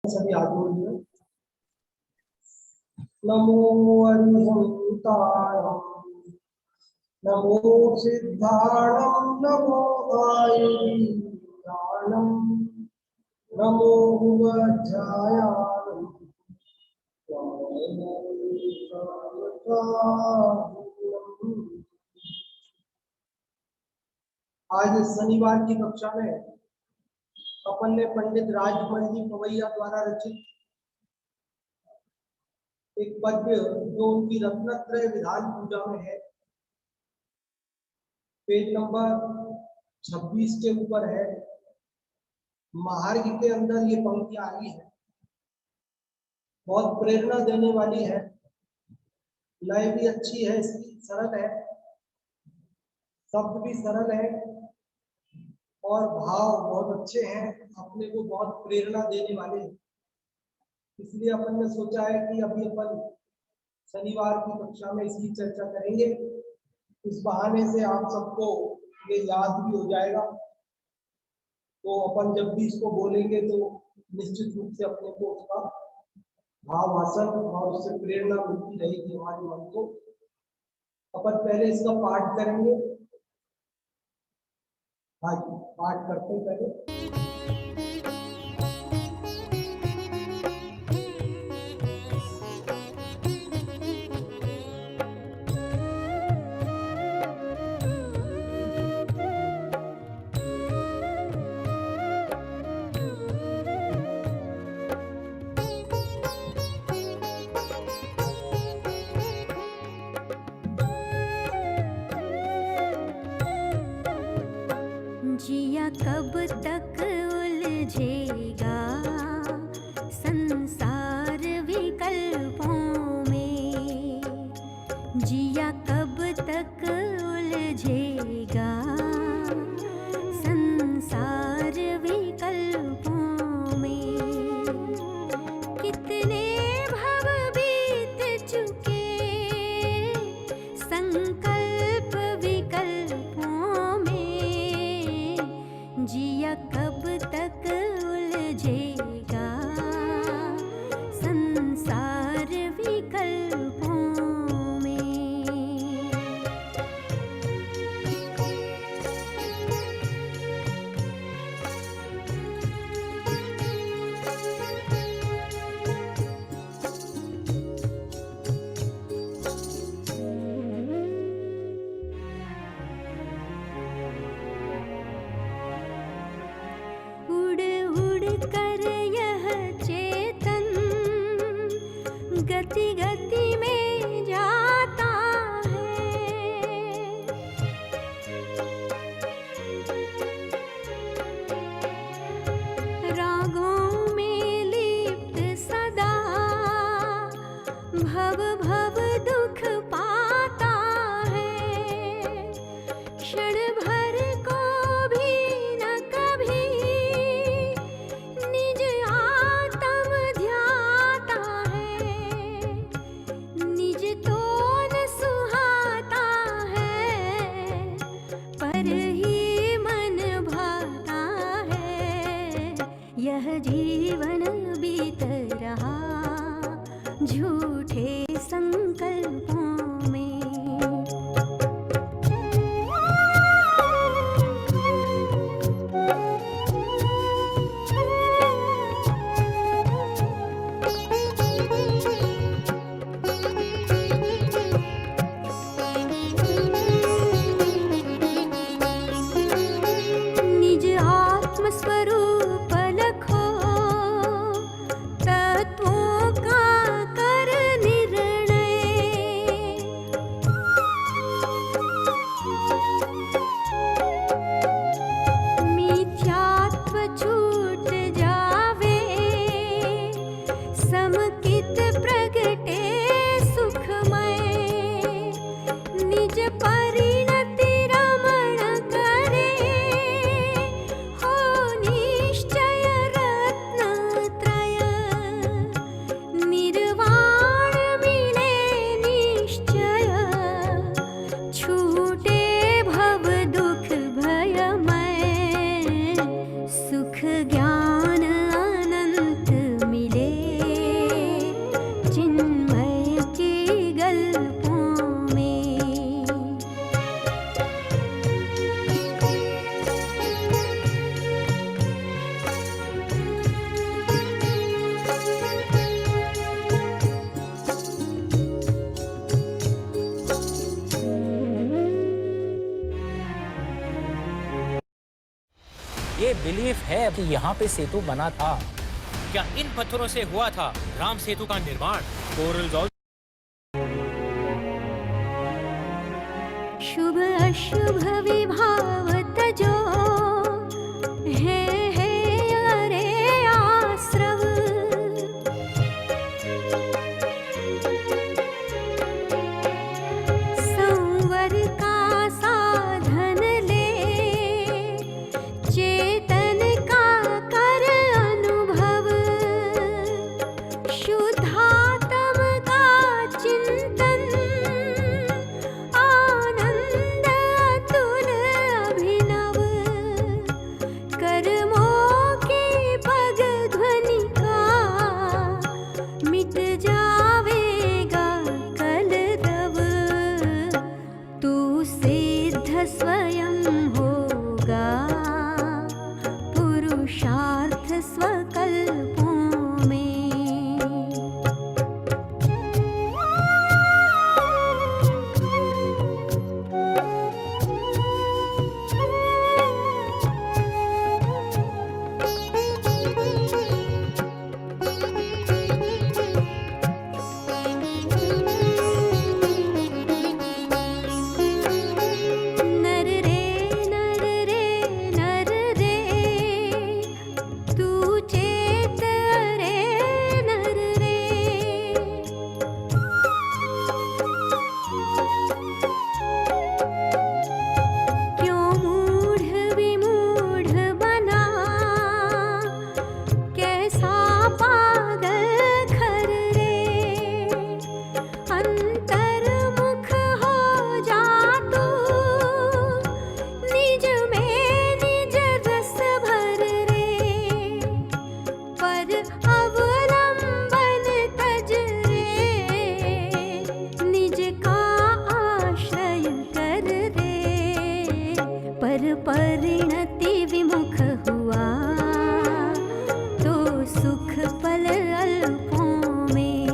सभी हाथ जोड़ लिए। नमो अरिहंताय, नमो सिद्धाणं, नमो आयुर्दानं, नमो उपाध्यायाय। आज शनिवार की कक्षा में अपन ने पंडित राजमल जी पवैया द्वारा रचित एक पद्य जो उनकी रत्नत्रय विधान पूजा में है, पेज नंबर 26 के ऊपर है। महार्घ के अंदर ये पंक्तियां आई है, बहुत प्रेरणा देने वाली है। लय भी अच्छी है, इसकी सरल है, शब्द भी सरल है और भाव बहुत अच्छे हैं, अपने को बहुत प्रेरणा देने वाले हैं। इसलिए अपन ने सोचा है कि अभी अपन शनिवार की कक्षा में इसकी चर्चा करेंगे। इस बहाने से आप सबको ये याद भी हो जाएगा, तो अपन जब भी इसको बोलेंगे तो निश्चित रूप से अपने को उसका भाव हासिल और उससे प्रेरणा मिलती रहेगी हमारे मन को। अपन पहले इसका पाठ करेंगे। हाँ जी, पाठ करते हैं पहले। जिया कब तक बिलीफ है कि यहाँ पे सेतु बना था। क्या इन पत्थरों से हुआ था राम सेतु का निर्माण? कोरल ऑल शुभ अशुभ विभाव तजो, है अरे आश्रव। संवर का साधन ले, चेतन का कर अनुभव। शुद्धात्म का चिंतन, आनंद अतुल अभिनव। कर्मों की पग ध्वनि का, मिट जावेगा कलरव। तू सिद्ध स्वयं होगा, पुरुषार्थ स्वकल्पों में। नर रे नर रे नर रे, तू चेत रे नर रे। क्यों मूढ़ विमूढ़ बना, कैसा पागल खर रे। अंतर्मुख हो जा तू, निज में निज रस भर रे। पर अवलंबन तज रे, निज का आश्रय कर रे। पर परिणति विमुख हुआ, तो सुख पल अल्पों में।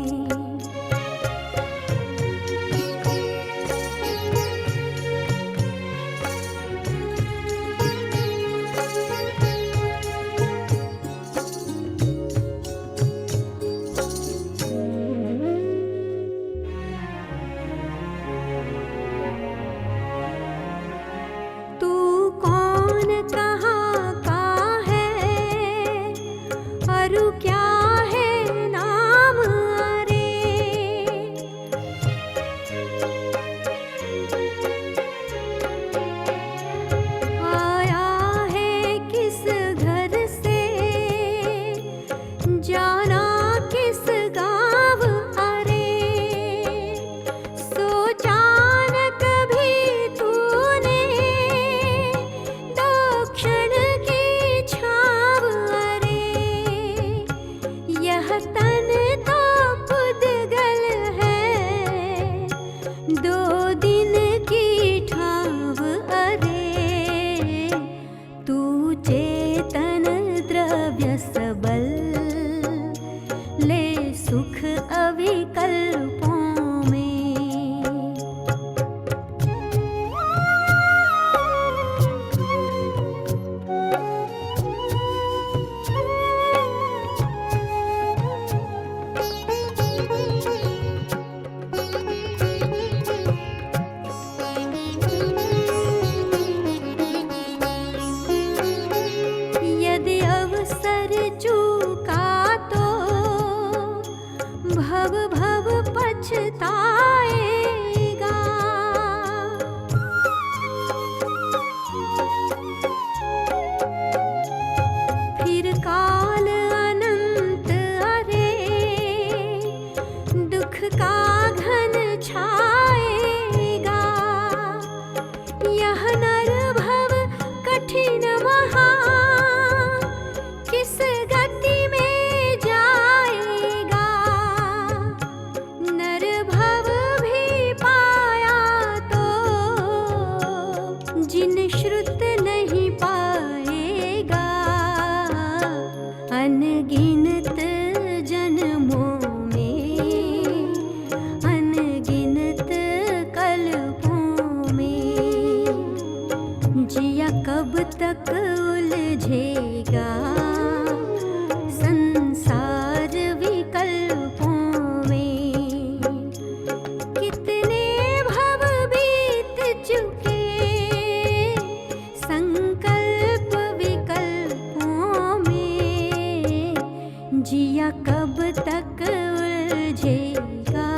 कब तक उलझेगा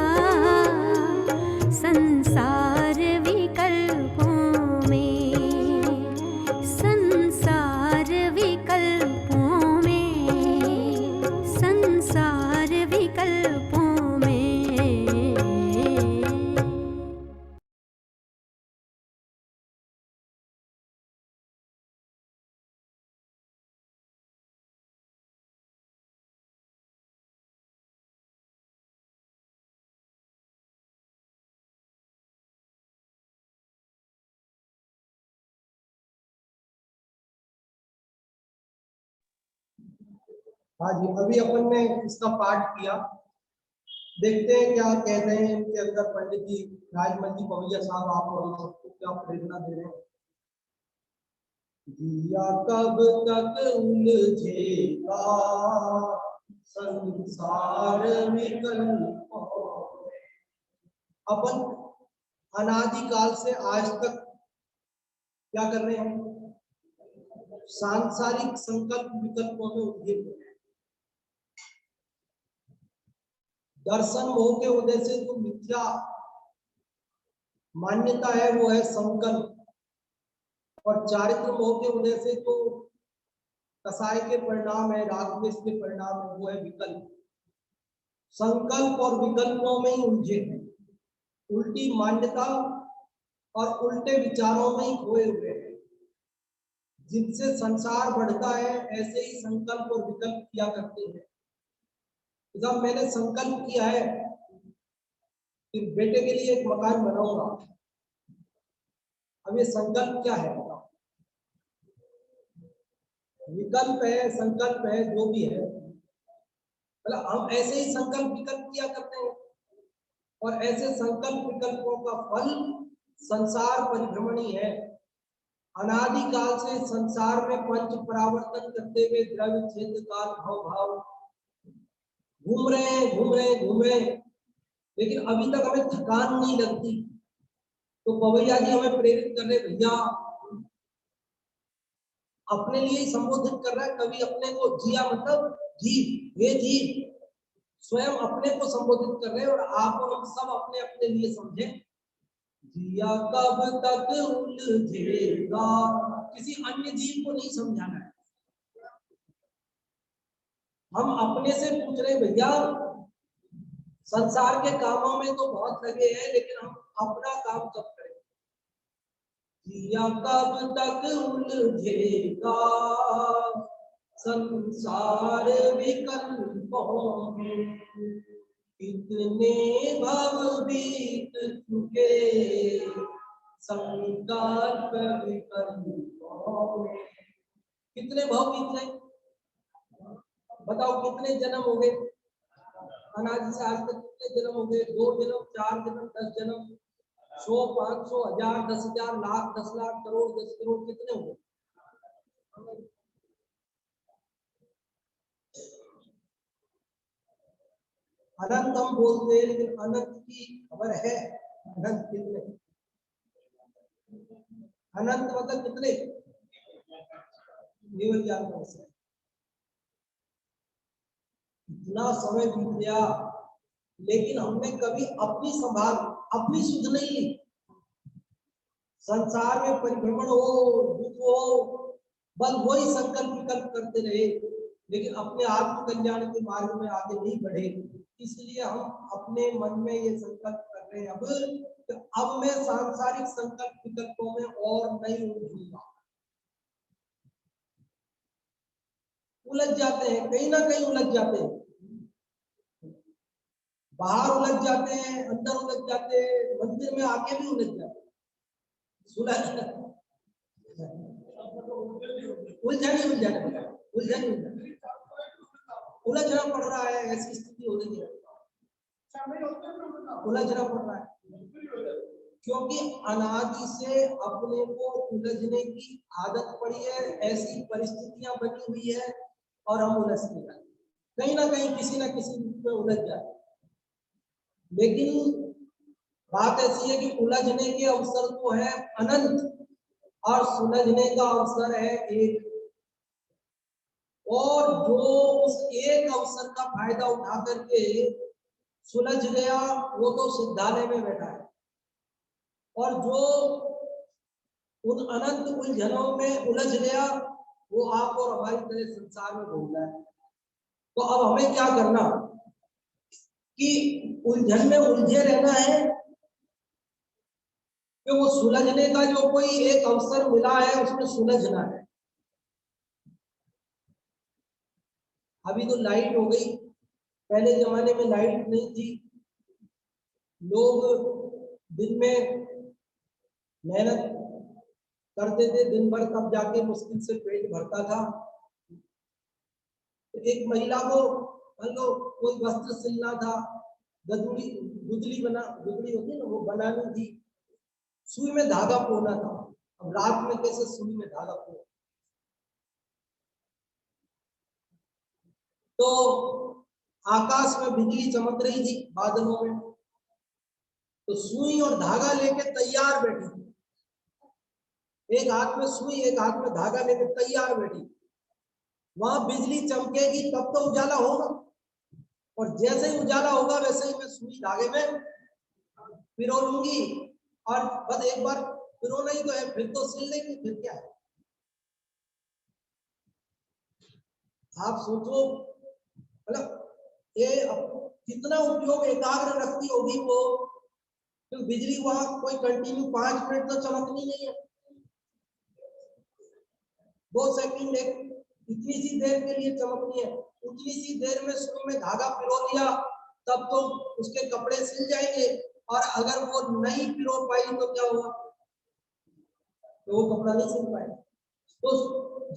संसार विकल्पों में, संसार विकल्पों में, संसार विकल्पों में। हाँ जी, अभी अपन ने इसका पाठ किया। देखते हैं क्या कहते हैं इनके अंदर पंडित जी राजमल जी पवैया साहब, आप और हम सबको क्या प्रेरणा दे रहे हैं। दिया कब तक उलझेगा संसार विकल्पों में। अपन अनादिकाल से आज तक क्या कर रहे हैं, सांसारिक संकल्प विकल्पों में उलझे हुए हैं। दर्शन मोह के उदय से जो मिथ्या मान्यता है वो है संकल्प, और चारित्र मोह के उदय से जो कसाय के परिणाम है, राग द्वेष के परिणाम है, वो है विकल्प। संकल्प और विकल्पों में ही उलझे हैं, उल्टी मान्यता और उल्टे विचारों में ही खोए हुए हैं। जिनसे संसार बढ़ता है ऐसे ही संकल्प और विकल्प किया करते हैं। जब मैंने संकल्प किया है कि बेटे के लिए एक मकान बनाऊंगा, अब ये संकल्प क्या है बताओ, विकल्प है, संकल्प है, जो भी है, मतलब हम ऐसे ही संकल्प विकल्प किया करते हैं, और ऐसे संकल्प विकल्पों का फल संसार परिभ्रमणी है। अनादिकाल से संसार में पंच परावर्तन करते हुए द्रव्य क्षेत्र काल भाव भाव घूम रहे हैं, घूम रहे हैं, घूम रहे हैं, लेकिन अभी तक हमें थकान नहीं लगती। तो पवैया जी हमें प्रेरित कर रहे, भैया अपने लिए ही संबोधित कर रहा है, कभी अपने को जिया मतलब जीव, ये जीव स्वयं अपने को संबोधित कर रहे हैं, और आप और हम सब अपने अपने लिए समझे। जिया कब तक उलझेगा, किसी अन्य जीव को नहीं समझाना है, हम अपने से पूछ रहे भैया संसार के कामों में तो बहुत लगे हैं, लेकिन हम अपना काम कब करें। जिया कब तक उलझेगा संसार विकल्पों में, कितने भव बीत चुके संकल्प विकल्पों में। कितने भव बीत गए बताओ, कितने जन्म हो गए अनादि से आज तक, कितने जन्म हो गए, 2 जन्म, 4 जन्म, 10 जन्म, 100, 500, 1000, 10,000, लाख, 10 लाख, करोड़, 10 करोड़, कितने हो गए। अनंत हम बोलते हैं, लेकिन अनंत की खबर है, अनंत कितने, अनंत मतलब कितने, केवल ज्ञान का विषय। इतना समय बीत गया, लेकिन हमने कभी अपनी संभाल, अपनी सुध नहीं ली। संसार में परिभ्रमण हो, दुख हो, बस वही संकल्प विकल्प करते रहे, लेकिन अपने आत्म कल्याण के मार्ग में आगे नहीं बढ़े। इसलिए हम अपने मन में ये संकल्प कर रहे हैं अब मैं सांसारिक संकल्प विकल्पों में और नहीं उलझूंगा। उलझ जाते हैं, कहीं ना कहीं उलझ जाते हैं, बाहर उलझ जाते हैं, अंदर उलझ जाते हैं, मंदिर में आके भी उलझ जाते हैं। उलझना पड़ रहा है, ऐसी स्थिति हो रही है, उलझना पड़ रहा है, क्योंकि अनादि से अपने को उलझने की आदत पड़ी है, ऐसी परिस्थितियां बनी हुई है, और हम उलझते जाते, कहीं ना कहीं किसी ना किसी रूप में उलझ जाते। लेकिन बात ऐसी है कि उलझने के अवसर तो है अनंत, और सुलझने का अवसर है एक। और जो उस एक अवसर का फायदा उठा करके सुलझ गया वो तो सिद्धालय में बैठा है, और जो उन अनंत उलझनों में उलझ गया वो आप और हमारी तरह संसार में घूम रहा है। तो अब हमें क्या करना कि उलझन में उलझे रहना है कि वो सुलझने का जो कोई एक अवसर मिला है उसमें सुलझना है। अभी तो लाइट हो गई, पहले जमाने में लाइट नहीं थी, लोग दिन में मेहनत करते थे दिन भर, तब जाके मुश्किल से पेट भरता था। तो एक महिला को मान लो कोई वस्त्र सिलना था, गदुड़ी गुदली गुदड़ी होती है ना, वो बनानी थी, सुई में धागा पोना था। अब रात में कैसे सुई में धागा पोना? तो आकाश में बिजली चमक रही थी बादलों में, तो सुई और धागा लेके तैयार बैठी थी, एक हाथ में सुई एक हाथ में धागा लेके तैयार बैठी। वहां बिजली चमकेगी तब तो उजाला होगा, और जैसे ही उजाला होगा वैसे ही मैं सुई धागे में पिरो लूंगी, और बस एक बार पिरोना ही तो है, फिर तो सिल लेंगे, फिर क्या है। आप सोचो, मतलब ये कितना उपयोग एकाग्र रखती होगी वो, तो बिजली वहां कोई कंटिन्यू 5 मिनट तो चमकनी नहीं है, 2 सेकंड एक इतनी सी देर के लिए चमकनी है, उतनी सी देर में सुई में धागा पिरो दिया तब तो उसके कपड़े सिल जाएंगे, और अगर वो नहीं पिरो पाई तो क्या होगा, तो वो कपड़ा नहीं सिल पाएगा। तो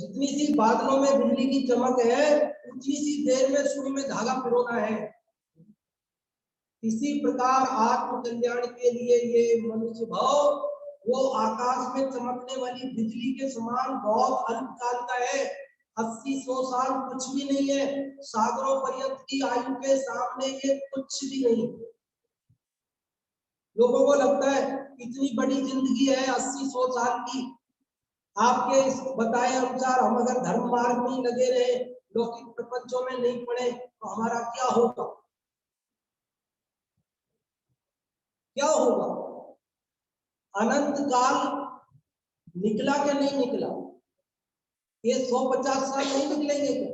जितनी सी बादलों में बिजली की चमक है उतनी सी देर में सुई में धागा पिरोना है। इसी प्रकार आत्म कल्याण के लिए ये मनुष्य भाव वो आकाश में चमकने वाली बिजली के समान बहुत अल्पकाल का है। 80-100 साल कुछ भी नहीं है, सागरों पर्यंत की आयु के सामने ये कुछ भी नहीं। लोगों को लगता है इतनी बड़ी जिंदगी है 80-100 साल की, आपके इस बताए अनुसार हम अगर धर्म मार्ग में लगे रहे, लौकिक प्रपंचों में नहीं पड़े तो हमारा क्या होगा, क्या होगा? अनंत काल निकला क्या नहीं निकला? ये 150 साल नहीं निकलेंगे क्या?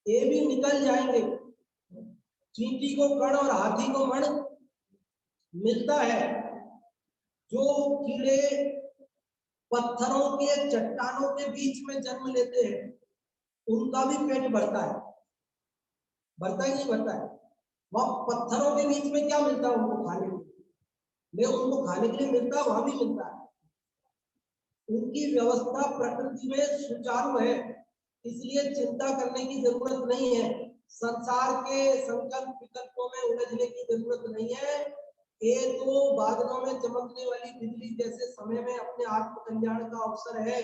ये भी निकल जाएंगे। चींटी को कण और हाथी को मण मिलता है। जो कीड़े पत्थरों के चट्टानों के बीच में जन्म लेते हैं उनका भी पेट भरता है, भरता ही नहीं भरता है? वहां पत्थरों के बीच में क्या मिलता है उनको खाने के लिए? उनको खाने के लिए मिलता है, वहां भी मिलता है। उनकी व्यवस्था प्रकृति में सुचारू है, इसलिए चिंता करने की जरूरत नहीं है, संसार के संकल्प विकल्पों में उलझने की जरूरत नहीं है। ये तो बादलों में चमकने वाली बिजली जैसे समय में अपने आत्म कल्याण का अवसर है।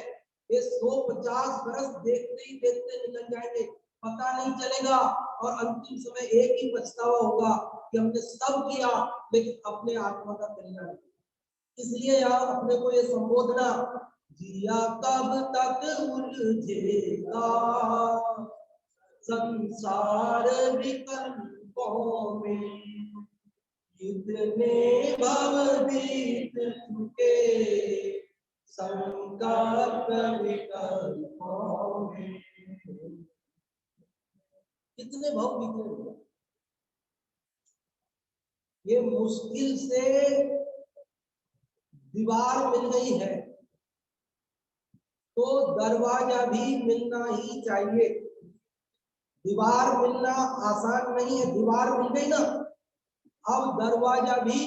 ये 150 बरस देखते ही देखते निकल जाएंगे, पता नहीं चलेगा, और अंतिम समय एक ही पछतावा होगा कि हमने सब किया लेकिन अपने आत्मा का कल्याण। इसलिए यहाँ अपने को ये संबोधना, जिया कब तक उलझेगा संसार विकल्पों में, कितने भव बीत चुके संकल्प विकल्पों में, कितने भव बीते। ये मुश्किल से दीवार मिल गई है तो दरवाजा भी मिलना ही चाहिए। दीवार मिलना आसान नहीं है, दीवार मिल गई ना, अब दरवाजा भी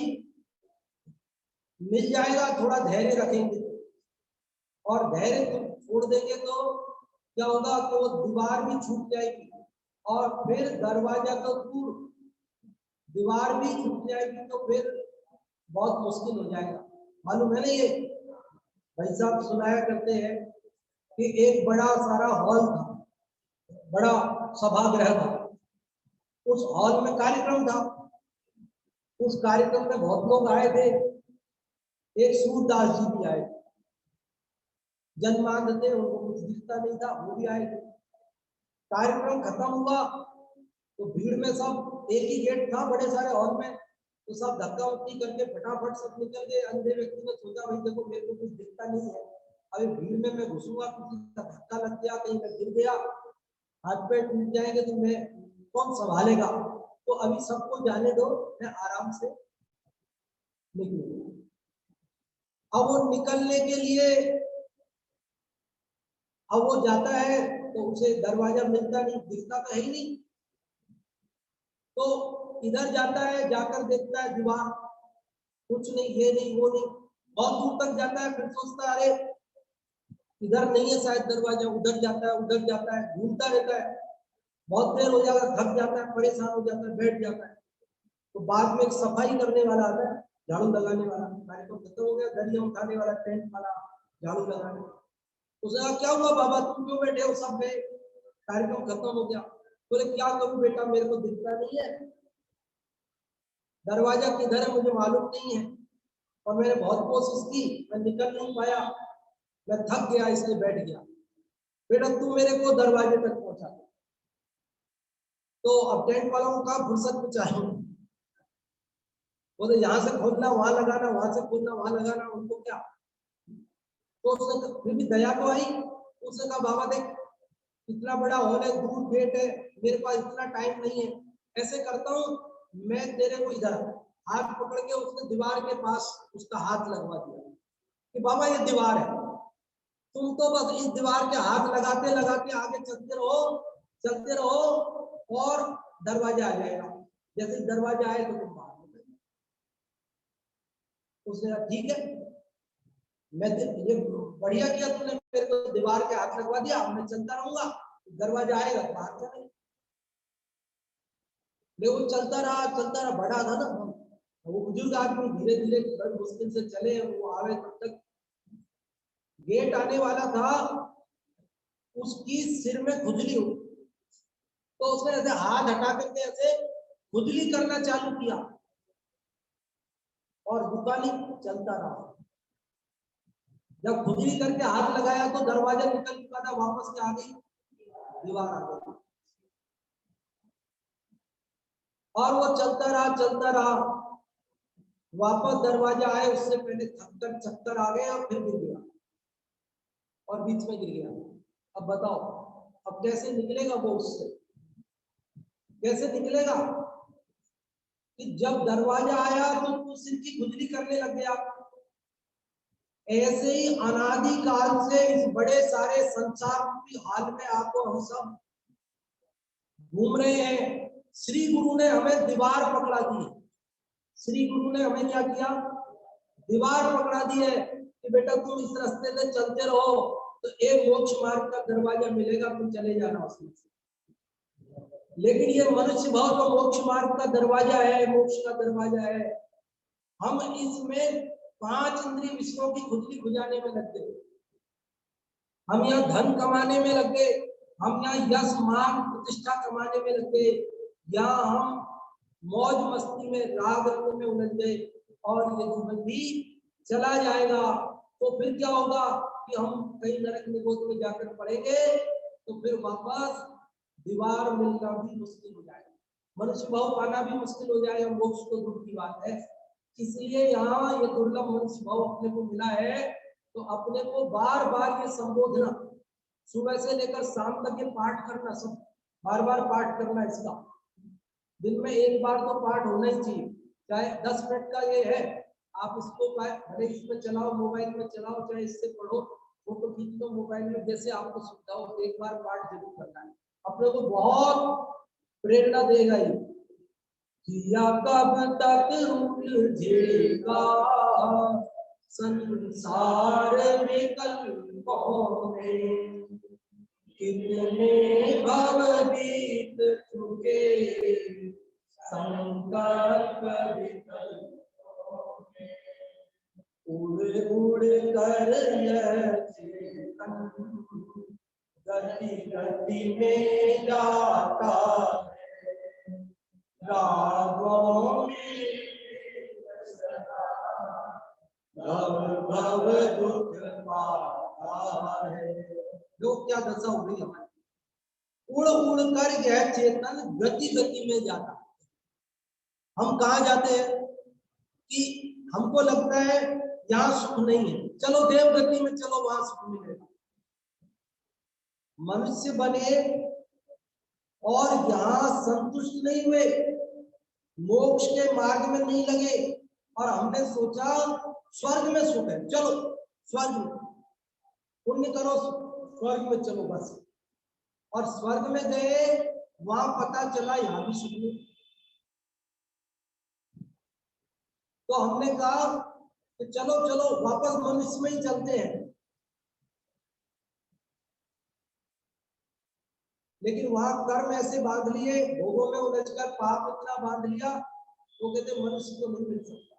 मिल जाएगा, थोड़ा धैर्य रखेंगे, और धैर्य छोड़ देंगे तो क्या होगा कि वो दीवार भी छूट जाएगी, और फिर दरवाजा तो दूर, दीवार भी छूट जाएगी तो फिर बहुत मुश्किल हो जाएगा। मालूम है ना, ये भाई साहब सुनाया करते हैं कि एक बड़ा सारा हॉल था, बड़ा सभागृह था, उस हॉल में कार्यक्रम था, उस कार्यक्रम में बहुत लोग आए थे, एक सूरदास जी भी आए, जन्मांध थे, उनको कुछ दिखता नहीं था, वो भी आए थे। कार्यक्रम खत्म हुआ तो भीड़ में सब, एक ही गेट था बड़े सारे हॉल में, तो सब धक्का मुक्की करके फटाफट सब निकल गए। अंधे व्यक्ति ने सोचा भाई देखो मेरे को कुछ दिखता नहीं है, अभी भीड़ में मैं घुसूंगा, किसी का धक्का लग गया, कहीं मैं गिर गया, हाथ पैर टूट जाएंगे तो मैं कौन संभालेगा, तो अभी सबको जाने दो, मैं आराम से निकलूंगा। अब वो निकलने के लिए, अब वो जाता है तो उसे दरवाजा मिलता नहीं, दिखता तो है ही नहीं, तो इधर जाता है, जाकर देखता है दीवार, कुछ नहीं, ये नहीं वो नहीं, बहुत दूर तक जाता है, फिर सोचता है अरे इधर नहीं है शायद दरवाजा, उधर जाता है, घूमता रहता है, बहुत देर हो जाता है, थक जाता है, परेशान हो जाता है, बैठ जाता है। तो बाद में एक सफाई करने वाला आता है, झाड़ू लगाने वाला, कार्यक्रम खत्म हो गया, दरिया उठाने वाला, टेंट वाला, झाड़ू लगाने, उसने कहा क्या हुआ बाबा तुम क्यों बैठे हो, सब गए, कार्यक्रम खत्म हो गया। बोले क्या करूं बेटा, मेरे को दिखता नहीं है, दरवाजा किधर है मुझे मालूम नहीं है, और मैंने बहुत कोशिश की, मैं निकल नहीं पाया, मैं थक गया इसलिए बैठ गया। बेटा तू मेरे को दरवाजे तक पहुंचा। तो अब टेंट वालों को कहा फुर्सत में चाहिए, वो तो यहाँ से खोलना वहां लगाना, वहां से खोलना वहां लगाना, उनको क्या। तो उसने फिर भी दया तो आई, उसने कहा बाबा देख इतना बड़ा हॉल है, दूर गेट है, मेरे पास इतना टाइम नहीं है, ऐसे करता हूँ मैं तेरे को इधर, हाथ पकड़ के उसने दीवार के पास उसका हाथ लगवा दिया कि बाबा ये दीवार है, तुम तो बस इस दीवार के हाथ लगाते लगाते आगे चलते रहो और दरवाजा आ जाएगा, जैसे दरवाजा आए तो तुम बाहर निकल। उसने कहा ठीक है, मैं ये बढ़िया किया तुमने, मेरे को दीवार के हाथ लगवा दिया, मैं चलता रहूंगा, दरवाजा आएगा बाहर चले। लेकिन चलता रहा, बड़ा था ना वो बुजुर्ग आदमी, धीरे धीरे बड़ी मुश्किल से चले, वो आवे तब तक गेट आने वाला था, उसकी सिर में खुजली हुई, तो उसने ऐसे हाथ हटा करके ऐसे खुजली करना चालू किया और दुकानी चलता रहा। जब खुजली करके हाथ लगाया तो दरवाजा निकल चुका था, वापस के आ गई, दीवार आ गई, और वो चलता रहा, वापस दरवाजा आए उससे पहले थक्कर चक्कर आ गए और फिर गिर गया और बीच में गिर गया। अब बताओ अब कैसे निकलेगा वो, उससे कैसे निकलेगा कि जब दरवाजा आया तो उसको सिर की खुजली करने लग गया। ऐसे ही अनादि काल से इस बड़े सारे संसार की हाल में आपको हम सब घूम रहे हैं। श्री गुरु ने हमें दीवार पकड़ा दी, श्री गुरु ने हमें क्या किया, दीवार पकड़ा दी है कि बेटा तुम इस रास्ते से चलते रहो तो एक मोक्ष मार्ग का दरवाजा मिलेगा, तुम चले जाना उसमें से। लेकिन ये मनुष्य भाव तो मोक्ष मार्ग का दरवाजा है, मोक्ष का दरवाजा है, हम इसमें 5 इंद्रिय विषयों की खुजली खुजाने में लग गए, हम यहाँ धन कमाने में लग गए, हम यहाँ यश मान प्रतिष्ठा कमाने में लग गए, यहाँ हम मौज मस्ती में राग रंग में उलझ गए, और ये जीवन भी चला जाएगा। तो फिर क्या होगा कि हम कहीं नरक निगोद में जाकर पड़ेंगे, तो फिर वापस दीवार मिलना भी मुश्किल हो जाएगा, मनुष्य भाव पाना भी मुश्किल हो जाएगा, मोक्ष तो दूर की बात है। इसलिए यहाँ ये दुर्लभ मनुष्य भाव अपने को मिला है, तो अपने को बार बार ये संबोधना, सुबह से लेकर शाम तक ये पाठ करना, सब बार बार पाठ करना, इसका दिन में एक बार तो पाठ होना ही चाहिए, चाहे 10 मिनट का ये है, आप इसको भले इसमें चलाओ, मोबाइल में चलाओ, चाहे इससे पढ़ो, फोटो खींच लो मोबाइल में, जैसे आपको सुविधा हो, एक बार पाठ जरूर करना है, अपने को बहुत प्रेरणा देगा ये। किया कब तक उलझेगा संसार विकल्पों में, कितने भव बीत चुके संकल्प विकल्पों में, उड़ उड़ कर यह चेतन गति गति में जाता है, रागों में भव भव दुख पाता है। लोग क्या दशा हो गई हमारी, उड़ उड़ कर यह चेतन गति गति में जाता है। हम कहाँ जाते हैं कि हमको लगता है यहाँ सुख नहीं है, चलो देव गति में चलो, वहां सुख मिलेगा। मनुष्य बने और यहाँ संतुष्ट नहीं हुए, मोक्ष के मार्ग में नहीं लगे, और हमने सोचा स्वर्ग में सुख है, चलो स्वर्ग में पुण्य करो, स्वर्ग में चलो बस। और स्वर्ग में गए, वहां पता चला यहाँ भी सुख नहीं। तो हमने कहा कि चलो चलो वापस मनुष्य में ही चलते हैं। लेकिन वहां कर्म ऐसे बांध लिए, भोगों में उलझकर पाप इतना बांध लिया, वो कहते मनुष्य को नहीं मिल सकता,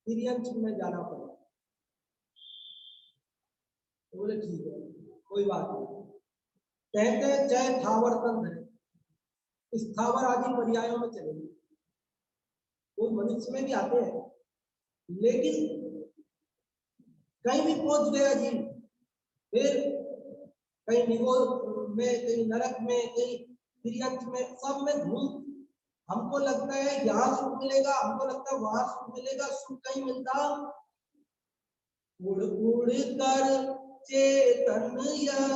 तिर्यंच में जाना पड़ा। तो बोले ठीक है, कोई बात नहीं। कहते हैं जय थावर तन है, इस थावर आदि पर्यायों में चलेंगे। वो मनुष्य में भी आते हैं, लेकिन कहीं भी पहुंच गया जी, फिर कहीं निगोर में, कहीं नरक में, कहीं तिर्यंच में, सब में घूम। हमको लगता है यहाँ सुख मिलेगा, हमको लगता है वहां सुख मिलेगा, सुख कहीं मिलता। उड़ उड़ कर चेतन यह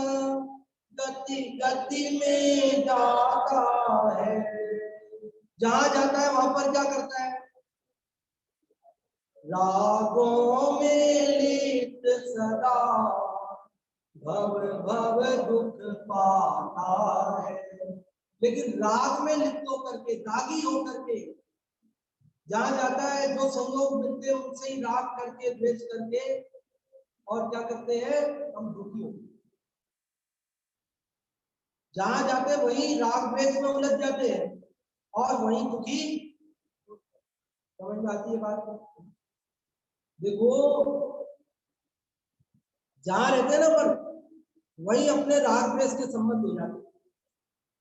गति गति में जाता है। जहां जाता है वहां पर क्या करता है? रागों में लीत सदा भव भव दुख पाता है। लेकिन राग में लिप्त होकर के, रागी होकर के जहां जाता है, जो संयोग मिलते हैं उनसे ही राग करके, द्वेष करके, और क्या करते हैं, हम दुखी होते। जहां जाते वही राग द्वेष में उलझ जाते हैं और वही दुखी। समझ में आती है बात? देखो, जहां रहते हैं ना पर, वही अपने राग द्वेष के संबंध हो जाते।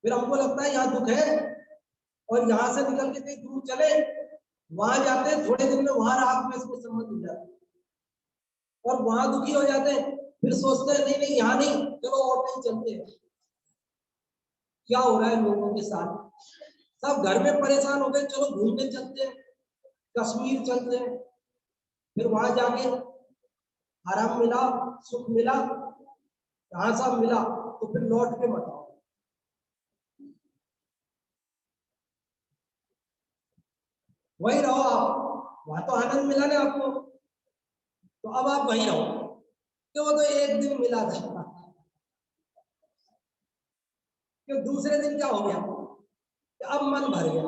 फिर हमको लगता है यहाँ दुख है, और यहाँ से निकल के कहीं दूर चले, वहां जाते हैं, थोड़े दिन में वहां राग द्वेष के संबंध हो जाते और वहां दुखी हो जाते हैं। फिर सोचते हैं नहीं नहीं यहाँ नहीं, चलो और कहीं चलते हैं। क्या हो रहा है लोगों के साथ? सब घर में परेशान हो गए, चलो घूमने चलते हैं, कश्मीर चलते हैं। फिर वहां जाके आराम मिला, सुख मिला, कहाँ सब मिला, तो फिर लौट के मत आओ। वही रहो आप, वहां तो आनंद मिला ना आपको, तो अब आप वही रहो। तो वो तो एक दिन मिला था, कि दूसरे दिन क्या हो गया, अब मन भर गया।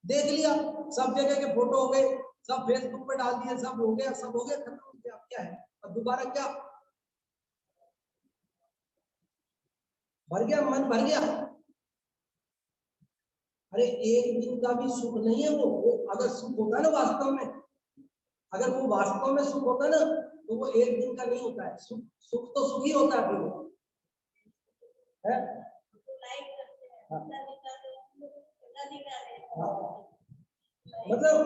देख लिया, सब जगह के फोटो हो गए, सब फेसबुक पे डाल दिए, सब हो गया, सब हो गया, खत्म हो गया। अब क्या है, अब दोबारा क्या? भर गया, मन भर गया। अरे एक दिन का भी सुख नहीं है वो अगर सुख होता ना वास्तव में, अगर वो वास्तव में सुख होता ना, तो वो एक दिन का नहीं होता है। सुख तो सुख ही होता है फिर वो है। मतलब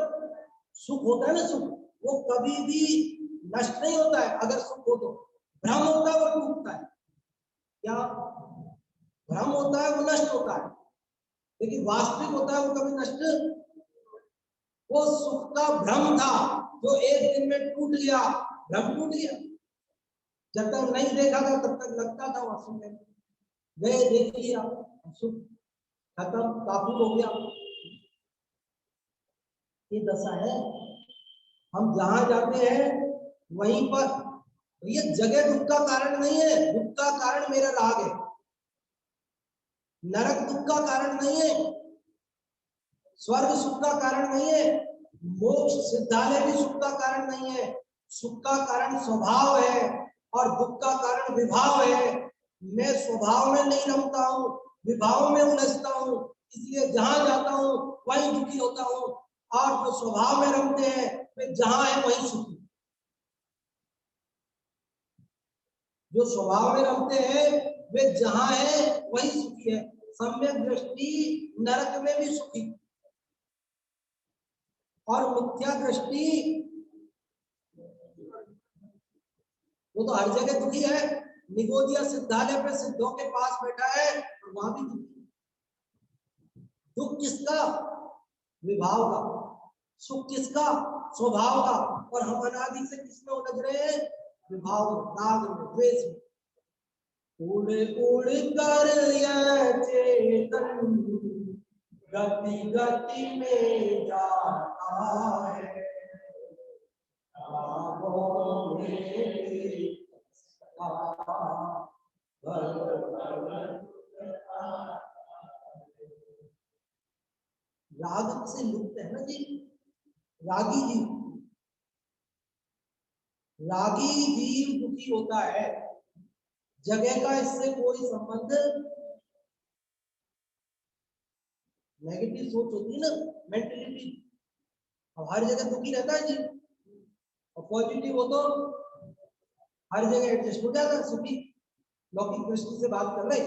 सुख होता है ना, सुख वो कभी भी नष्ट नहीं होता है। अगर सुख हो तो भ्रम होता है, वो टूटता है। क्या भ्रम होता है, वो नष्ट होता है, लेकिन वास्तविक होता है वो कभी नष्ट। वो सुख का भ्रम था जो एक दिन में टूट गया, भ्रम टूट गया। जब तक नहीं देखा था तब तक लगता था वहां सुख है, गए देख लिया, सुख खत्म, काबू हो गया। ये दशा है। हम जहां जाते हैं वहीं पर, ये जगह दुख का कारण नहीं है। दुख का कारण मेरा राग है, नरक दुख का कारण नहीं है, स्वर्ग सुख का कारण नहीं है, मोक्ष सिद्धालय भी सुख का कारण नहीं है। सुख का कारण स्वभाव है और दुख का कारण विभाव है। मैं स्वभाव में नहीं रमता हूँ, विभाव में उलझता हूँ, इसलिए जहां जाता हूँ वहीं दुखी होता हूँ। और जो स्वभाव में रमते हैं वे जहां है वहीं सुखी। जो स्वभाव में रमते हैं वे जहां है वहीं सुखी है। सम्यक दृष्टि नरक में भी सुखी, और मिथ्या दृष्टि वो तो हर जगह दुखी है। निगोदिया सिद्धालय पे सिद्धों के पास बैठा है और वहां भी दुखी। दुख किसका? विभाव का। सुख किसका? स्वभाव का। और हम अनादि से किसमें उलझ रहे हैं? विभाव में, राग में, द्वेष में। उड़ उड़ कर यह चेतन गति गति में जाता है, रागों में राग से लुप्त है ना जी। रागी जीव, रागी जीव दुखी होता है। जगह का इससे कोई संबंध, नेगेटिव सोच होती है ना, मेंटलिटी। अब हर जगह दुखी रहता है जी, और पॉजिटिव हो तो हर जगह एडजस्ट हो जाता है, सुखी। लौकिक दृष्टि से बात कर रहे,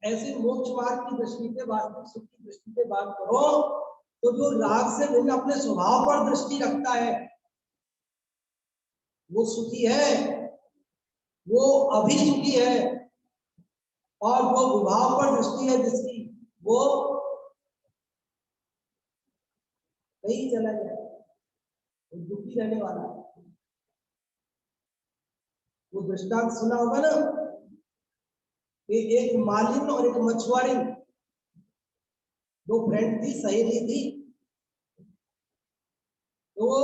ऐसे मोक्ष मार्ग की दृष्टि से, वास्तविक सुख की दृष्टि से बात करो तो जो राग से भिन्न अपने स्वभाव पर दृष्टि रखता है वो सुखी है, वो अभी सुखी है। और वो विभाव पर दृष्टि है जिसकी, वो कहीं चला जाए, वो दुखी रहने वाला है। वो दृष्टांत सुना होगा ना कि एक मालिन और एक मछुआरी, दो फ्रेंड थी, सहेली थी। तो वो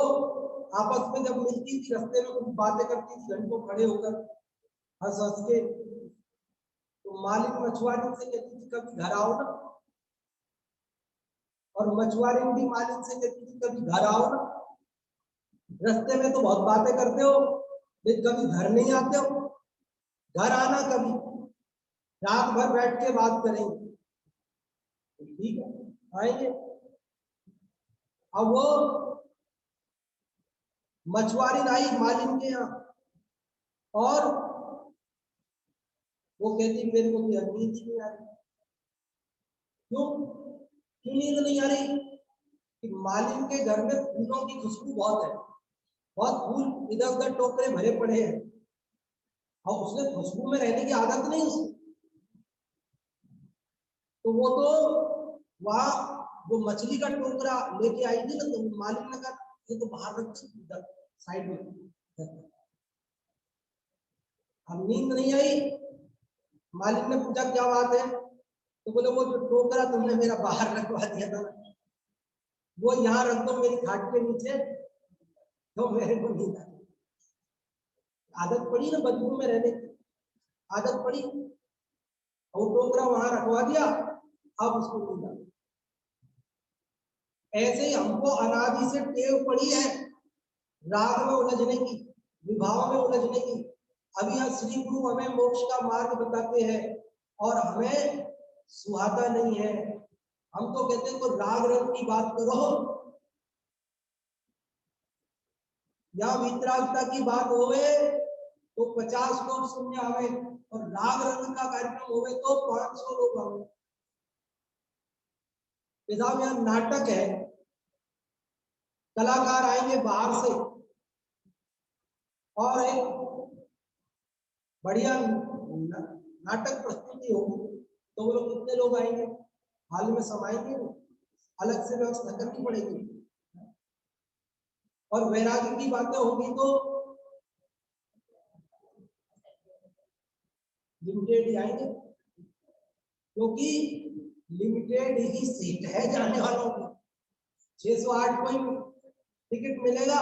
आपस में जब मिलती थी रास्ते में कुछ बातें करती थी, घंटों खड़े होकर हंस हंस के। तो मालिक मछुआरी से कहती थी कभी घर आओ ना, और मछुआरी भी मालिक से कहती थी कभी घर आओ ना। रास्ते में तो बहुत बातें करते हो लेकिन कभी घर नहीं आते हो, घर आना कभी, रात भर बैठ के बात करेंगे। ठीक है, आएंगे। अब वो मछुआरी आई मालिन के यहाँ, और वो कहती मेरे को नींद ही नहीं आ रही। क्यों क्यों नींद नहीं आ रही? कि मालिन के घर में फूलों की खुशबू बहुत है, बहुत फूल इधर उधर टोकरे भरे पड़े हैं, और उसने खुशबू में रहने की आदत नहीं उसको। तो वो तो वहां वो मछली का टोकरा लेके आई थी ना, तो मालिक ने कहा ये तो बाहर रख साइड में। अब नींद नहीं आई, मालिक ने पूछा क्या बात है? तो बोले वो जो टोकरा तुमने मेरा बाहर रखवा दिया था वो यहाँ रख दो मेरी खाट के नीचे, तो मेरे को नींद आ गई। आदत पड़ी ना बदबू में रहने की, आदत पड़ी, और टोकरा वहां रखवा दिया, अब उसको नींद आ गई। ऐसे ही हमको अनादि से टेव पड़ी है राग में उलझने की, विभाव में उलझने की। अब यह श्री गुरु हमें मोक्ष का मार्ग बताते हैं और हमें सुहाता नहीं है। हम तो कहते हैं तो राग रंग की बात करो या वितरागता की बात होवे तो 50 लोग सुनने आवे, और राग रंग का कार्यक्रम होवे तो 500 लोग आवे। यहाँ नाटक है, कलाकार आएंगे बाहर से और एक बढ़िया नाटक प्रस्तुति होगी, तो वो लोग कितने लोग आएंगे? हाल में समाएंगे, अलग से व्यवस्था करनी पड़ेगी। और वैराग्य की बातें होगी तो लिमिटेड ही आएंगे, क्योंकि लिमिटेड ही सीट है जाने वालों की। 608 कोई टिकट मिलेगा,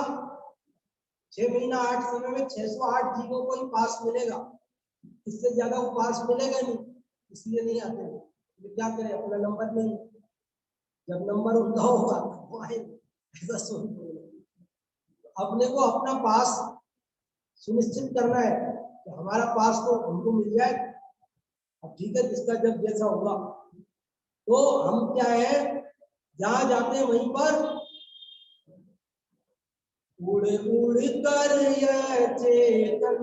6 महीना 8 समय में 608 जीवों को ही पास मिलेगा, इससे ज्यादा वो पास मिलेगा नहीं, इसलिए नहीं आते। तो क्या करें, अपना नंबर नहीं, जब नंबर उनका होगा वो आए, ऐसा सोच। अपने को अपना पास सुनिश्चित करना है कि हमारा पास तो हमको मिल जाए। अब ठीक है, जिसका जब जैसा होगा, तो हम क्या है, जहां जाते हैं वहीं पर उड़ उड़ कर यह चेतन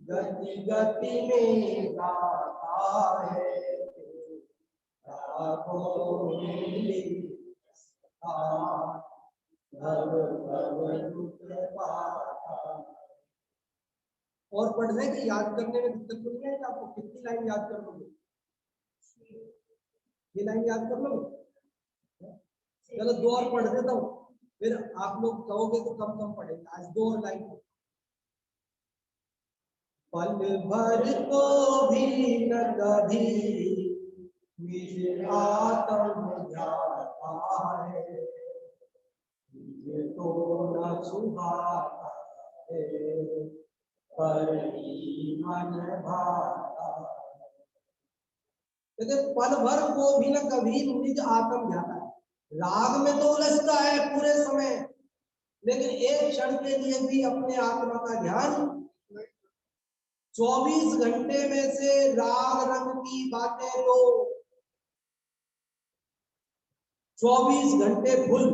गति गति में गाता है, और पढ़ने के याद करने में दिक्कत तो नहीं है? आपको कितनी लाइन याद कर लोगे? ये लाइन याद कर लोगे? चलो 2 और पढ़ देता हूँ, फिर आप लोग कहोगे तो कम कम पढ़ेंगे। आज 2 और लाइन। पल भर को भी न कभी मुझे आत्म जाता है, मुझे तो न सुहाता है, पर ही मन भाता। कहते पल भर को भी न कभी निज आत्म जाता है। राग में तो उलझता है पूरे समय, लेकिन एक क्षण के लिए भी अपने आत्मा का ध्यान। 24 घंटे में से राग रंग की बातें तो 24 घंटे भूल,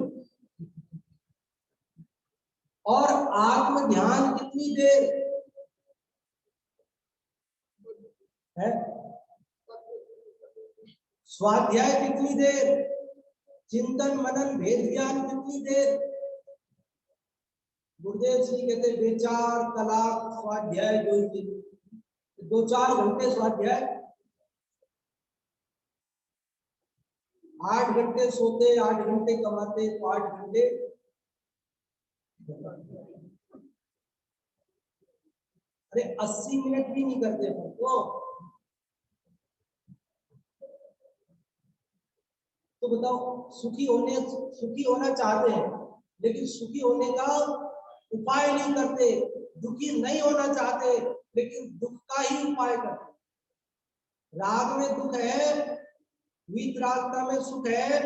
और आत्म ध्यान कितनी देर है? स्वाध्याय कितनी देर? चिंतन मनन भेद ज्ञान कितनी देर? गुरुदेव जी कहते बेचार कलाक स्वाध्याय 2-4 घंटे स्वाध्याय, 8 घंटे सोते, 8 घंटे कमाते, तो 8 घंटे। अरे 80 मिनट भी नहीं करते तो बताओ, सुखी होना चाहते हैं, लेकिन सुखी होने का उपाय नहीं करते। दुखी नहीं होना चाहते, लेकिन दुख का ही उपाय करते। राग में दुख है, वीतरागता में सुख है,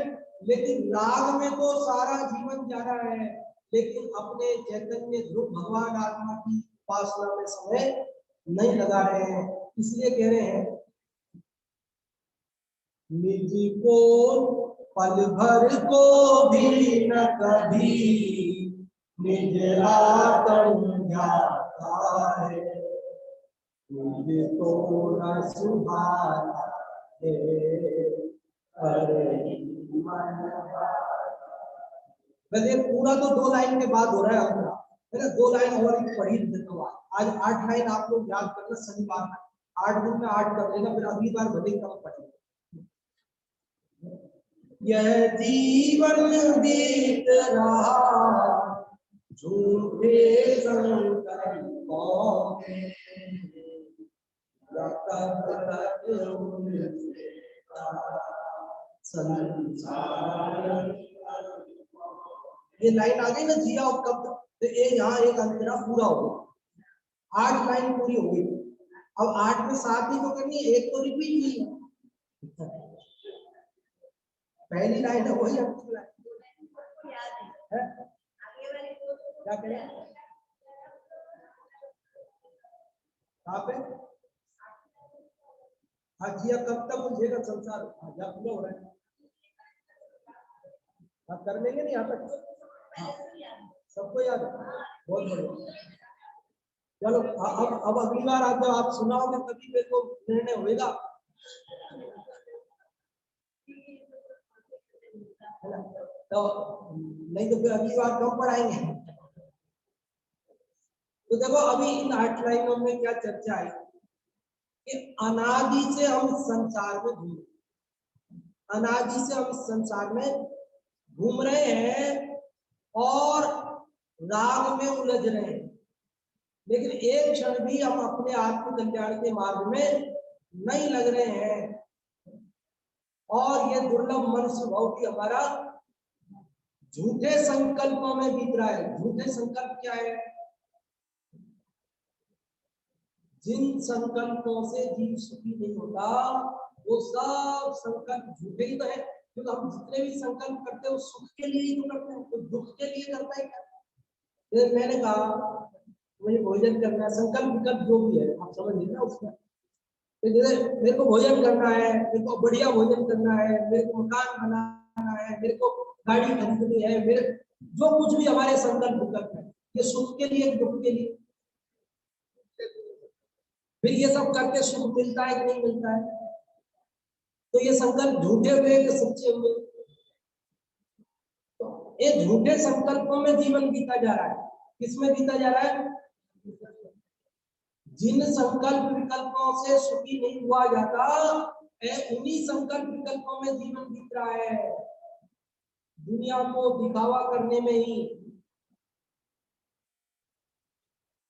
लेकिन राग में तो सारा जीवन जा रहा है, लेकिन अपने चैतन्य ध्रुव भगवान आत्मा की उपासना में समय नहीं लगा रहे हैं। इसलिए कह रहे हैं निज को पल भर को भी न कभी निज आत्म जाता है, मुझे तो न सुहाता है, वैसे पूरा तो 2 लाइन के बाद हो रहा है हमारा, है ना? 2 लाइन और पढ़ी देता हूँ। आज 8 लाइन आप लोग याद करना, शनिवार में 8 दिन में 8 कर लेना, फिर अगली बार भले कम पढ़ेंगे। यह जीवन बीत रहा झूठे संकल्पों में, ये लाइन आ गई ना, जिया और कब, तो ये यहाँ एक अंतरा पूरा हो गया। 8 लाइन पूरी हो गई। अब 8 में 7 ही तो करनी है, एक तो रिपीट नहीं है। पहली लाइन है वही अंतिम लाइन है। क्या करें? कहाँ पे? हाँ जिया कब तक उलझेगा संसार, या पूरा हो रहा है। हाँ कर लेंगे नहीं यहाँ तक। हाँ सबको याद है, बहुत बढ़िया। चलो अब अगली बार आप जब आप सुनाओगे तभी मेरे को निर्णय होगा, तो नहीं तो फिर अगली बार कम पढ़ाएंगे। तो देखो अभी इन 8 लाइनों में क्या चर्चा है कि अनादि से हम संसार में घूम, अनादि से हम संसार में घूम रहे हैं और राग में उलझ रहे हैं, लेकिन एक क्षण भी हम अपने आत्म कल्याण के मार्ग में नहीं लग रहे हैं। और ये दुर्लभ मनुष्य भाव की हमारा झूठे संकल्पों में बीत रहा है। झूठे संकल्प क्या है? जिन संकल्पों से जीव सुखी नहीं होता वो सब संकल्प झूठे ही तो है, क्योंकि हम जितने भी संकल्प करते हैं वो सुख के लिए ही तो करते हैं, तो दुख के लिए करता है क्या? मैंने कहा मुझे भोजन करना है, संकल्प विकल्प जो भी है आप समझ लीजिए ना उसमें। तो जैसे मेरे को भोजन करना है, मेरे को बढ़िया भोजन करना है, मेरे को मकान बनाना है, मेरे को गाड़ी खरीदनी है, मेरे जो कुछ भी हमारे संकल्प विकल्प है, ये सुख के लिए दुख के लिए। फिर ये सब करके सुख मिलता है कि नहीं मिलता है? तो ये संकल्प झूठे हुए कि सच्चे हुए? तो ये झूठे संकल्पों में जीवन बीता जा रहा है। किसमें बीता जा रहा है? जिन संकल्प विकल्पों से सुखी नहीं हुआ जाता, उन्हीं संकल्प विकल्पों में जीवन बीत रहा है, दुनिया को दिखावा करने में ही।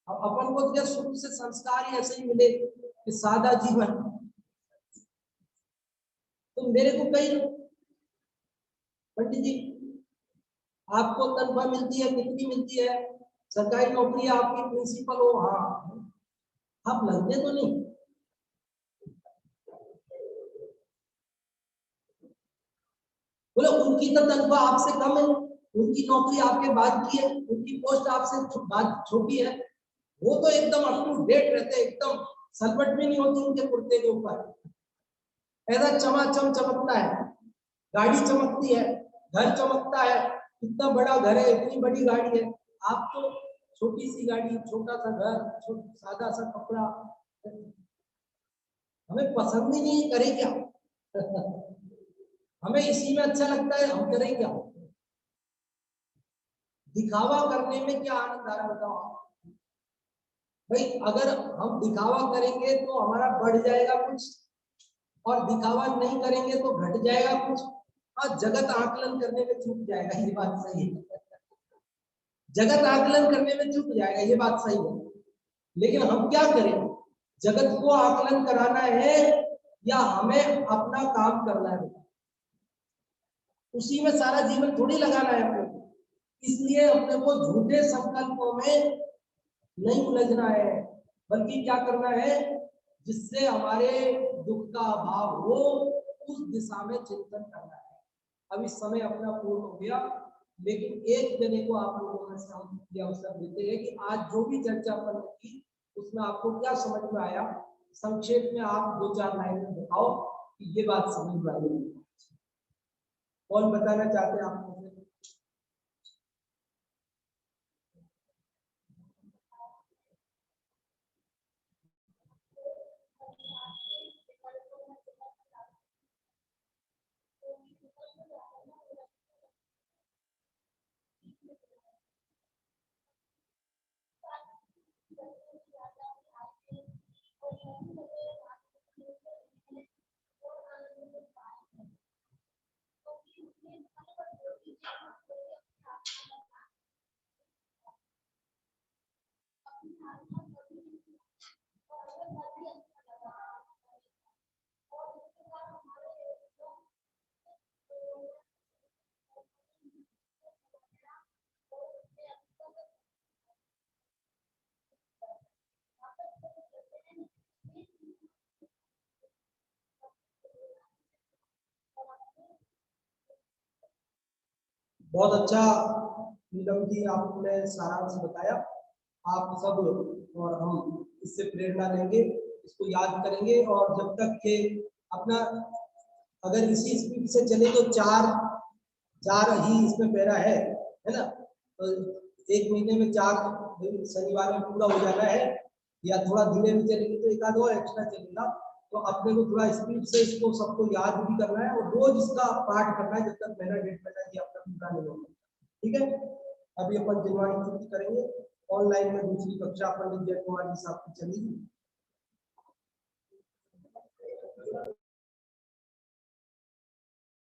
अब अपन को क्या शुरू से संस्कार ही ऐसे ही मिले कि सादा जीवन। तो मेरे को कई पंडित जी, आपको तनख्वाह मिलती है, कितनी मिलती है, सरकारी नौकरी है, आपकी प्रिंसिपल हो, हाँ, आप लगते तो नहीं। बोले उनकी तो तनख्वाह आपसे कम है, उनकी नौकरी आपके बाद की है, उनकी पोस्ट आपसे बाद छोटी है, वो तो एकदम अप टू डेट रहते हैं, एकदम सलवट भी नहीं होती उनके कुर्ते के ऊपर, ऐसा चमाचम चमकता है, गाड़ी चमकती है, घर चमकता है, इतना बड़ा घर है, इतनी बड़ी गाड़ी है, आप तो छोटी सी गाड़ी, छोटा सा घर, सादा सा कपड़ा, हमें पसंद ही नहीं, करे क्या? हमें इसी में अच्छा लगता है, हम करें क्या? दिखावा करने में क्या आनंद आ रहा है बताओ भाई? अगर हम दिखावा करेंगे तो हमारा बढ़ जाएगा कुछ, और दिखावा नहीं करेंगे तो घट जाएगा कुछ, और जगत आकलन करने में चूक जाएगा, ये बात सही है। जगत आकलन करने में चूक जाएगा, ये बात सही है। लेकिन हम क्या करें? जगत को आकलन कराना है या हमें अपना काम करना है? उसी में सारा जीवन थोड़ी लगाना है अपने को। इसलिए अपने को झूठे संकल्पों में नहीं उलझना है, बल्कि क्या करना है, जिससे हमारे दुख का अभाव हो, उस दिशा में चिंतन करना है। अब इस समय अपना पूर्ण हो गया, लेकिन एक जने को आप लोगों ने अवसर देते हैं कि आज जो भी चर्चा अपन ने की उसमें आपको क्या समझ में आया, संक्षेप में आप 2-4 लाइन में बताओ कि ये बात समझ में आई। कौन बताना चाहते हैं आप? बहुत अच्छा नीलम जी, आपने सारांश बताया। आप सब और हम इससे प्रेरणा लेंगे, इसको याद करेंगे, और जब तक के अपना अगर इसी स्पीड से चले तो चार ही इसमें पैरा है ना? तो 1 महीने में 4 शनिवार में पूरा हो जाना है, या थोड़ा धीरे में चलेंगे तो 1 आध और एक्स्ट्रा चलेगा। तो अपने को थोड़ा स्पीड से इसको सबको याद भी करना है, और रोज इसका पाठ करना है, जब तक मेरा 1.5 महीना ये अपना पूरा नहीं होगा। ठीक है, अभी अपन दिनवाणी छुट्टी करेंगे, ऑनलाइन में दूसरी कक्षा पंडित जय कुमार जी साहब की चलेगी।